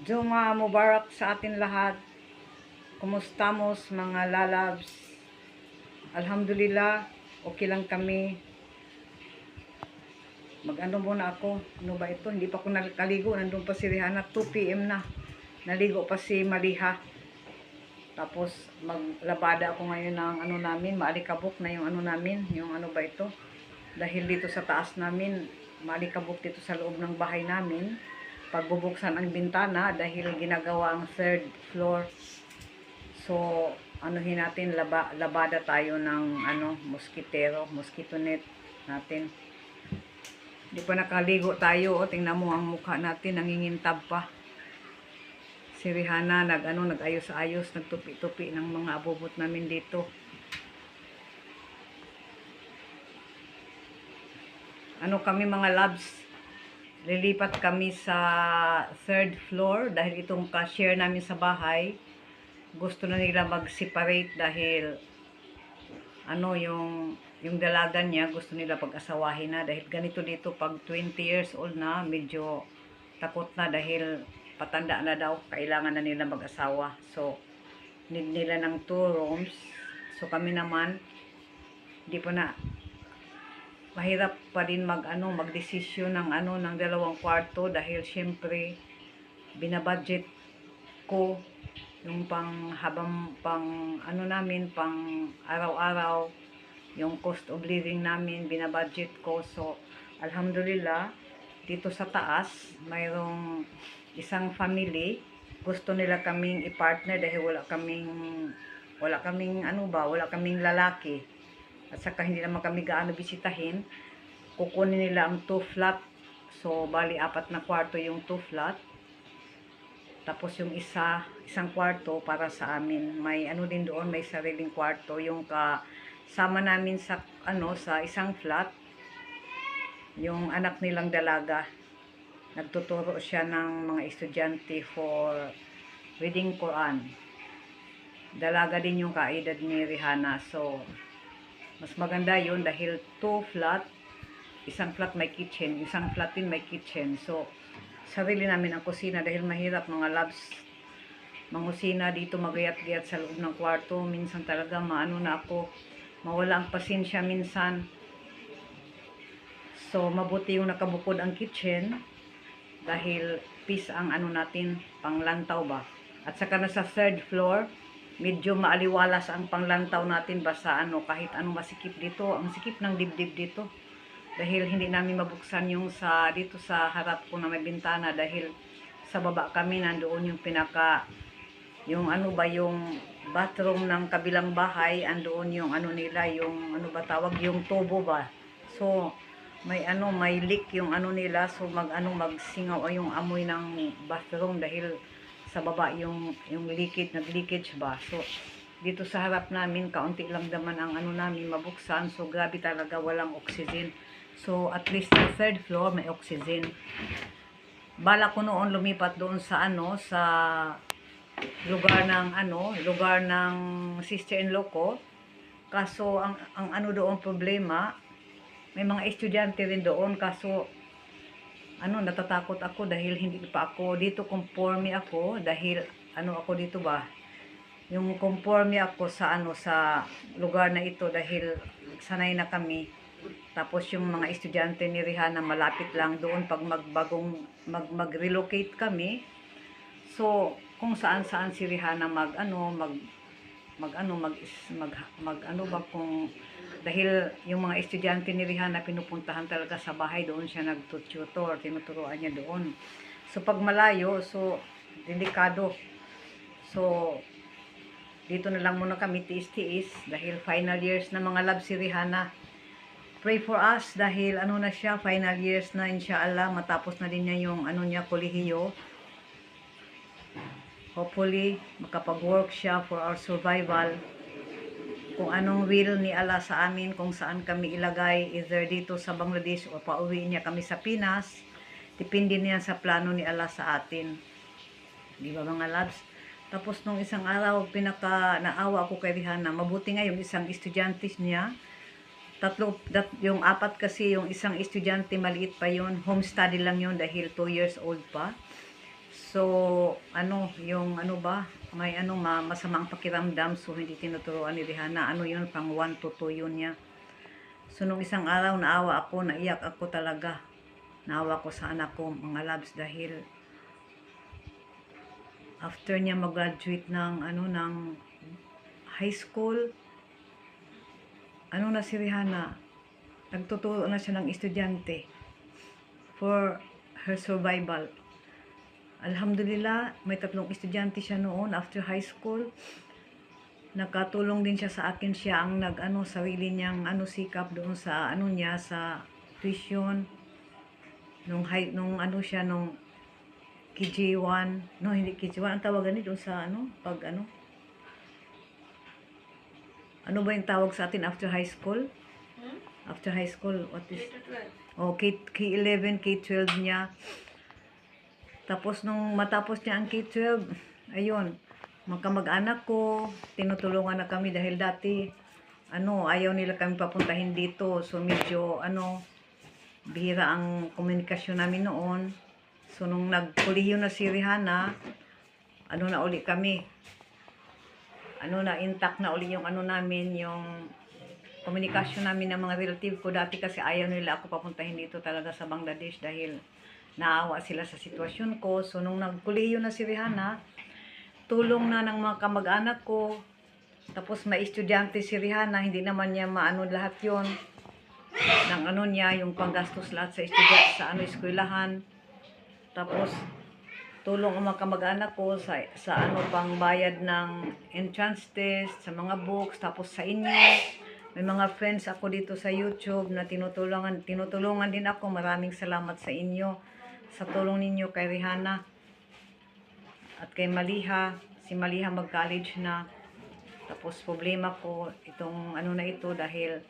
Juma Mubarak sa atin lahat. Kumustamos mga lalabs? Alhamdulillah, okay lang kami. Mag-ano muna ako. Ano ba ito? Hindi pa ako nakaligo. Nandun pa si Rihanna. 2 PM na. Naligo pa si Maliha. Tapos maglabada ako ngayon ng ano namin. Maalikabok na yung ano namin. Yung ano ba ito? Dahil dito sa taas namin, maalikabok dito sa loob ng bahay namin. Pagbubuksan ang bintana dahil ginagawa ang 3rd floor. So, anuhin natin, labada tayo ng mosquito net natin. Di pa nakaligo tayo, o tingnan mo ang mukha natin, nangingintab pa. Si Rihanna nag-ayos-ayos, nagtupi-tupi ng mga abubot namin dito. Ano kami mga labs, lilipat kami sa 3rd floor dahil itong cashier namin sa bahay gusto na nila mag-separate dahil yung dalaga niya gusto nila pag-asawahin na dahil ganito dito pag 20 years old na medyo takot na dahil patanda na daw, kailangan na nila mag-asawa. So need nila ng 2 rooms. So kami naman di pa na, mahirap pa din magdesisyon ng ng 2 kwarto dahil syempre binabudget ko yung pang namin, pang araw-araw, yung cost of living namin, binabudget ko. So alhamdulillah, dito sa taas mayroong isang family, gusto nila kaming i-partner dahil wala kaming lalaki, at saka hindi naman kami gaano bisitahin. Kukunin nila ang 2 flat. So bali 4 na kwarto yung 2 flat. Tapos yung isang kwarto para sa amin. May din doon, may sariling kwarto. Yung kasama namin sa sa isang flat, yung anak nilang dalaga. Nagtuturo siya ng mga estudyante for reading Quran. Dalaga din yung kaedad ni Rihanna. So mas maganda yun dahil 2 flat, isang flat may kitchen, isang flat din may kitchen. So sarili namin ang kusina dahil mahirap mga labs mangusina dito, magayat-gayat sa loob ng kwarto. Minsan talaga mawala ang pasensya minsan. So mabuti yung nakabukod ang kitchen dahil peace ang natin, panglantaw ba. At saka na sa 3rd floor, medyo maaliwalas ang panglantaw natin basta kahit masikip dito, ang sikip ng dibdib dito. Dahil hindi namin mabuksan yung dito sa harap ko na may bintana dahil sa baba kami, nandoon yung yung bathroom ng kabilang bahay, andoon yung nila, yung yung tubo ba. So may leak yung nila, so magsingaw yung amoy ng bathroom dahil sa baba yung nag-leakage ba. So dito sa harap namin, kaunti lang naman ang namin mabuksan, so grabe talaga, walang oxygen. So at least sa 3rd floor may oxygen. Bala ko noon lumipat doon sa sa lugar ng sister-in-law ko. Kaso ang doon problema, may mga estudyante rin doon, kaso natatakot ako dahil hindi pa ako dito conforme ako dahil ako dito ba. Yung conforme ako sa sa lugar na ito dahil sanay na kami. Tapos yung mga estudyante ni Rihanna malapit lang doon pag mag-relocate kami. So kung saan-saan si Rihanna kung dahil yung mga estudyante ni Rihanna pinupuntahan talaga sa bahay, doon siya nagtututor, tinuturuan niya doon. So pag malayo, so delikado. So dito na lang muna kami tiis-tiis dahil final years na mga love si Rihanna. Pray for us dahil na siya, final years na, inshallah matapos na din niya yung niya, kolehiyo. Hopefully makapag-work siya for our survival. Kung anong will ni Allah sa amin, kung saan kami ilagay, either dito sa Bangladesh o pauwi niya kami sa Pinas, depende niya sa plano ni Allah sa atin. Di ba mga loves? Tapos nung isang araw, naawa ako kay Rihanna. Mabuti nga yung isang estudyante niya, yung 4 kasi, yung isang estudyante maliit pa yun, home study lang yun dahil 2 years old pa. So, yung ano ba, may masamang pakiramdam, so hindi tinuturuan ni Rihanna. Ano yun, pang 1 to 2 yun niya. So, nung isang araw, naawa ako, naiyak ako talaga. Naawa ko sa anak ko, mga loves, dahil after niya mag-graduate ng high school, na si Rihanna, nagtuturo na siya ng estudyante for her survival. Alhamdulillah, may 3 estudyante siya noon after high school. Nakatulong din siya sa akin, siya ang sarili niyang sikap doon sa niya sa tuition nung KG1, no, hindi KG1 ang tawagan doon sa pag ba yung tawag sa atin after high school? After high school, what is K11, K12 niya. Tapos nung matapos niya ang K12, ayun, magkamag-anak ko, tinutulungan na kami dahil dati ayaw nila kami papuntahin dito. So medyo bihira ang komunikasyon namin noon. So nung nagkolehiyo na si Rihanna, na uli kami. Intact na uli yung namin, yung komunikasyon namin ng mga relative ko. Dati kasi ayaw nila ako papuntahin dito talaga sa Bangladesh dahil naawa sila sa sitwasyon ko. So nung nagkolehiyo na si Rihanna, tulong na ng mga kamag-anak ko. Tapos may estudyante si Rihanna, hindi naman niya lahat yon ng niya, yung panggastos lahat sa estudyante sa eskwelahan. Tapos tulong ang mga kamag-anak ko sa pang bayad ng entrance test, sa mga books. Tapos sa inyo, may mga friends ako dito sa YouTube na tinutulungan din ako. Maraming salamat sa inyo, sa tulong ninyo kay Rihanna at kay Maliha. Si Maliha mag-college na. Tapos problema ko itong na ito dahil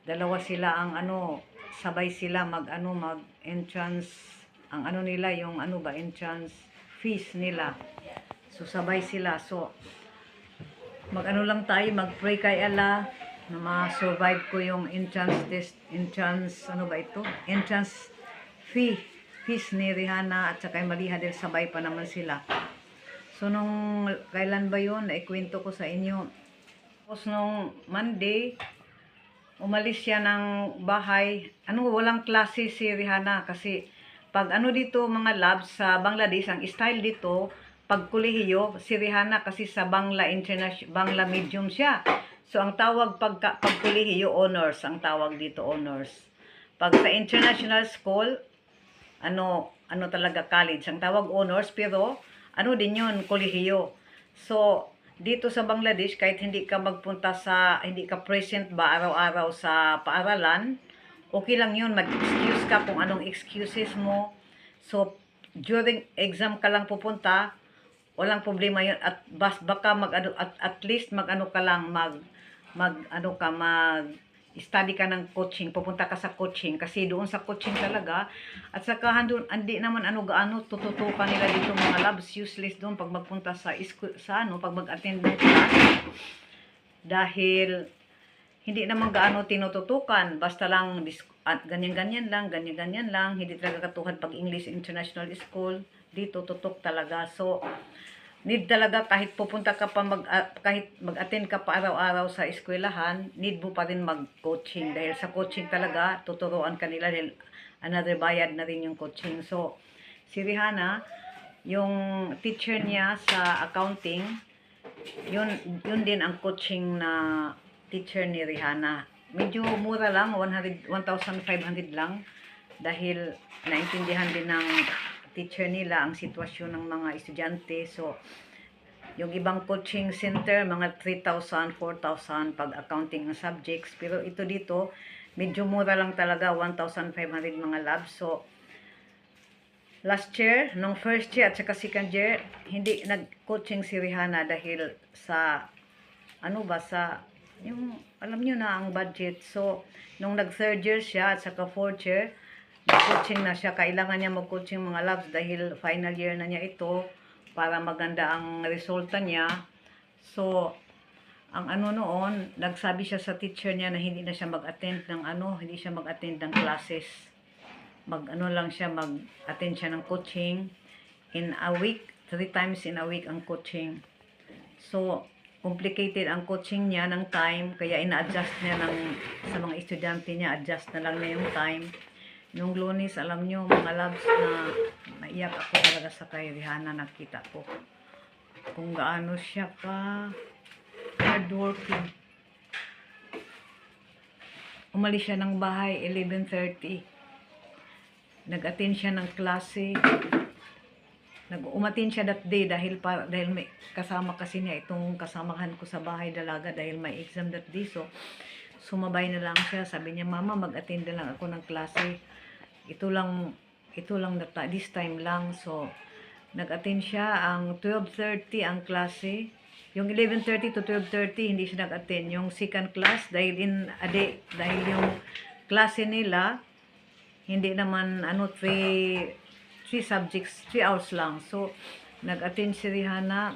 dalawa sila ang sabay sila mag entrance, ang nila yung entrance fees nila. So sabay sila. So lang tayo, mag-pray kay Allah na ma-survive ko yung entrance test, entrance fees ni Rihanna at saka Maliha dahil sabay pa naman sila. So nung kailan ba yun, naikwento ko sa inyo. Tapos nung Monday, umalis siya ng bahay. Walang klase si Rihanna kasi pag dito mga labs sa Bangladesh, ang style dito, pag kolehiyo, si Rihanna kasi sa Bangla medium siya. So ang tawag pag kolehiyo, honors, ang tawag dito honors. Pag sa international school, talaga college, ang tawag honors, pero din yun, kolehiyo. So dito sa Bangladesh, kahit hindi ka present ba araw-araw sa paaralan, okay lang yun, mag-excuse ka kung anong excuses mo. So, during exam ka lang pupunta, walang problema yun. At baka at least ka lang, study ka ng coaching, pupunta ka sa coaching, kasi doon sa coaching talaga, at saka hindi naman gaano tututukan nila dito mga labs, useless doon pag magpunta sa pag mag-attend ng class, dahil hindi naman gaano tinututukan, basta lang ganyan-ganyan lang, hindi talaga katulad pag English International School, dito tutok talaga. So need talaga kahit pupunta ka pa kahit mag-attend ka pa araw-araw sa eskwelahan, need mo pa rin mag-coaching dahil sa coaching talaga tuturuan ka nila dahil another bayad na rin yung coaching. So si Rihanna, yung teacher niya sa accounting, yun din ang coaching na teacher ni Rihanna. Medyo mura lang, 1,500 lang dahil naintindihan din ng teacher nila ang sitwasyon ng mga estudyante. So, yung ibang coaching center, mga 3,000, 4,000 pag accounting ng subjects. Pero ito dito, medyo mura lang talaga, 1,500 mga labs. So, last year, nung first year at saka second year, hindi nag-coaching si Rihanna dahil sa, yung, alam nyo na ang budget. So, nung nag-third year siya at saka fourth year, coaching na siya. Kailangan niya mag-coaching mga labs dahil final year na niya ito para maganda ang resulta niya. So, ang noon, nagsabi siya sa teacher niya na hindi na siya mag-attend ng hindi siya mag-attend ng classes. Lang siya, mag-attend siya ng coaching. in a week, 3 times in a week ang coaching. So, complicated ang coaching niya ng time, kaya ina-adjust niya sa mga estudyante niya, adjust na lang niya yung time. Nung Lunes, alam nyo mga loves, na naiyak ako talaga sa kay Rihanna. Nakita ko kung gaano siya ka hardworking. Umalis siya ng bahay 11:30. Nag-attend siya ng klase. Umatin siya that day dahil may kasama kasi niya itong kasamahan ko sa bahay dalaga dahil may exam that day. So, sumabay na lang siya. Sabi niya, Mama, mag-attend na lang ako ng klase. Ito lang this time lang. So, nag-attend siya. Ang 12:30 ang klase. Yung 11:30 to 12:30 hindi siya nag-attend. Yung second class dahil dahil yung klase nila hindi naman 3 subjects, 3 hours lang. So, nag-attend si Rihanna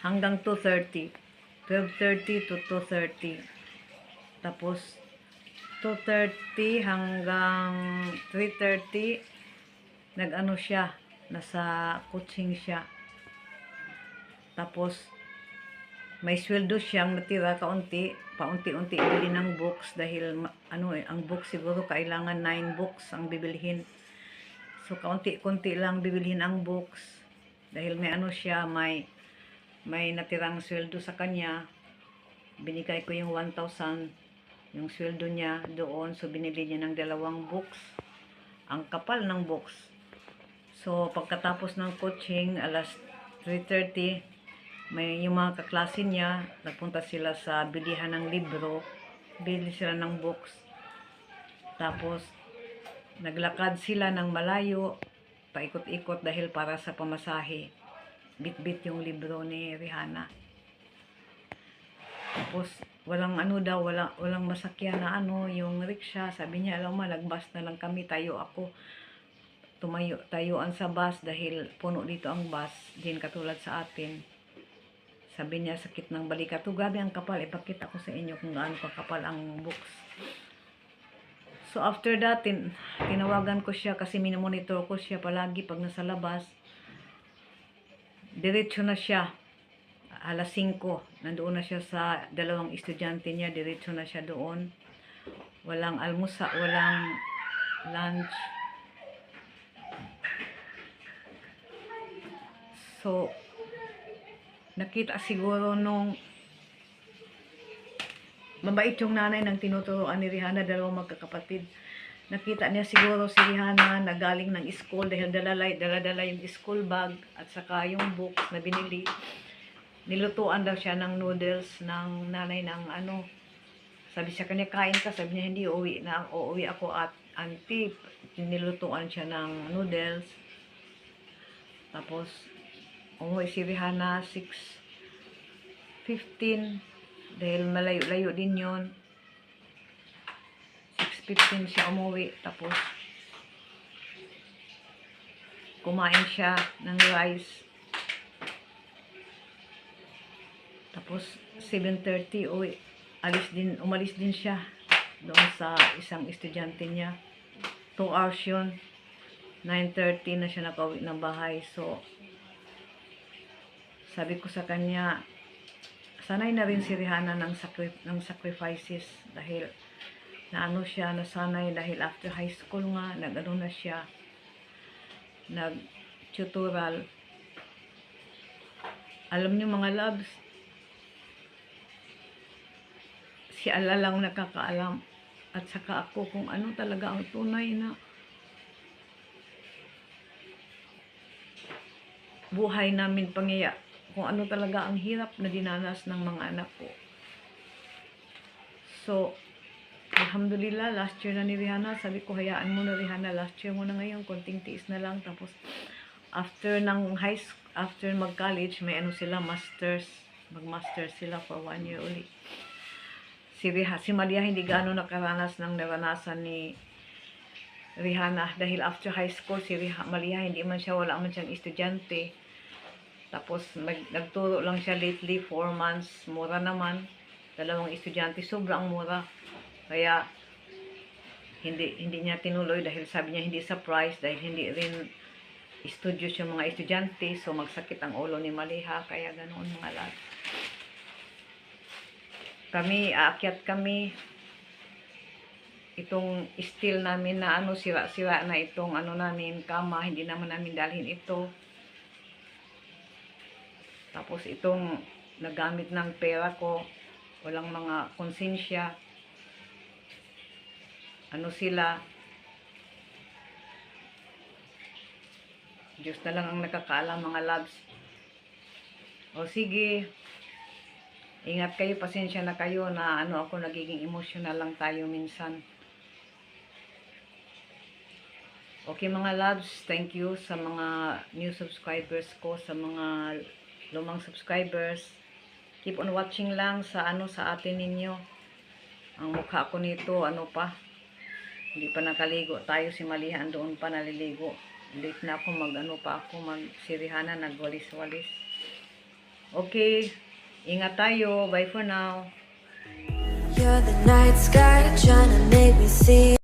hanggang 2:30. 12:30 to 2:30. Tapos, 2:30 hanggang 3:30, nag-ano siya, nasa coaching siya. Tapos, may sweldo siyang natira kaunti, paunti-unti ibili ng books dahil ang books siguro kailangan 9 books ang bibilhin. So kaunti-kunti lang bibilhin ang books dahil may siya, may natirang sweldo sa kanya. Binigay ko yung 1,000 yung sweldo niya doon, so binili niya ng 2 books. Ang kapal ng books. So pagkatapos ng coaching alas 3:30, yung mga kaklase niya, nagpunta sila sa bilihan ng libro, bili sila ng books. Tapos, naglakad sila ng malayo, paikot-ikot dahil para sa pamasahe. Bit-bit yung libro ni Rihanna. Tapos, walang masakyan na yung rickshaw. Sabi niya, alam mo, nagbus na lang kami, tayuan sa bus dahil puno dito ang bus, din katulad sa atin. Sabi niya, sakit ng balikat. Gabi ang kapal. Ipakita ko sa inyo kung gaano kakapal ang books. So, after that, tinawagan ko siya kasi minomonitor ko siya palagi pag nasa labas. Diretso na siya. Alas 5. Nandoon na siya sa 2 estudyante niya. Diretso na siya doon. Walang almusa, walang lunch. So, nakita siguro nung mabait yung nanay ng tinuturoan ni Rihanna, 2 magkakapatid. Nakita niya siguro si Rihanna na galing ng school dahil dala-dala yung school bag at saka yung books na binili. Nilutuan daw siya ng noodles ng nanay ng Sabi siya kanya, kain ka. Sabi niya, hindi, uuwi ako at auntie. Nilutuan siya ng noodles. Tapos, umuwi si Rihanna 6:15 dahil malayo-layo din yon. 6:15 siya umuwi. Tapos kumain siya ng rice. Tapos 7:30 umalis din siya doon sa isang estudyante niya. 2 hours yun. 9:30 na siya nakauwi ng bahay. So sabi ko sa kanya, sanay na rin si Rihanna ng sacrifices dahil nasanay dahil after high school nga, na siya, nag-tutoral. Alam niyo mga loves, si Allah lang nakakaalam at saka ako kung ano talaga ang tunay na buhay namin kung ano talaga ang hirap na dinanas ng mga anak ko. So, alhamdulillah, last year na ni Rihanna. Sabi ko, hayaan mo na Rihanna, last year mo na ngayon, konting tiis na lang. Tapos, after mag-college, may sila, mag-masters sila for 1 year ulit. Si Malia hindi gaano nakaranas ng naranasan ni Rihanna dahil after high school, Malia wala man siyang estudyante. Tapos, nagturo lang siya lately, 4 months. Mura naman. 2 estudyante, sobrang mura. Kaya, hindi niya tinuloy dahil sabi niya hindi sa price, dahil hindi rin studios yung mga estudyante, so magsakit ang ulo ni Maliha, kaya ganoon mga loves. Aakyat kami, itong steel namin na sira-sira na itong namin, kama, hindi naman namin dalhin ito. Tapos itong nagamit ng pera ko, walang mga konsensya. Sila, Diyos na lang ang nakakaalam mga loves. O sige, ingat kayo, pasensya na kayo na ako nagiging emotional lang tayo minsan. Okay mga loves, thank you sa mga new subscribers ko, sa mga lumang subscribers. Keep on watching lang sa sa atin ninyo. Ang mukha ko nito, hindi pa nakaligo tayo, si Maliha doon pa naliligo. Late na ako magsirihanan, nagwalis-walis. Okay, ingat tayo. Bye for now. You're the night sky trying to make me see